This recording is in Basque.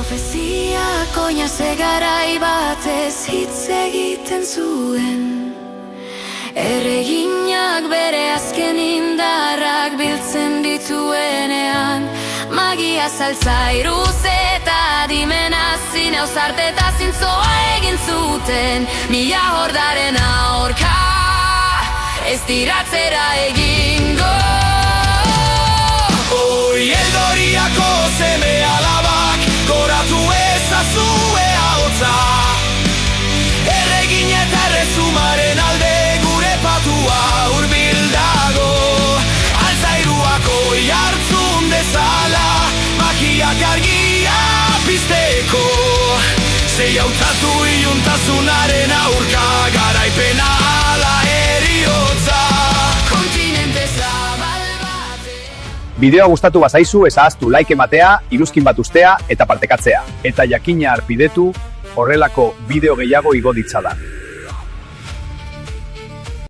Profeziak oinaze garai batez hitz egiten zuen. Erreginak bere azken indarrak biltzen dituenean, magia saltzairuz eta dimenazin eusarte eta zintzoa egin zuten. Mila hordaren aurka ez diratzera egingo. Oi, Eldoriako seme alabak goratu ezazue ahotza. Erregin eta erresumaren alde gure patua hurbil dago. Altzairuak oi hartzun dezala, magiak argia pizteko. Sei hautatu iluntasunaren aurka, garaipena ala heriotza. Kontinente zabal bate. Bideoa gustatu bazaizu ezahaztu like ematea, iruzkin bat ustea eta partekatzea. Eta jakina arpidetu horrelako bideo gehiago igo ditzadan.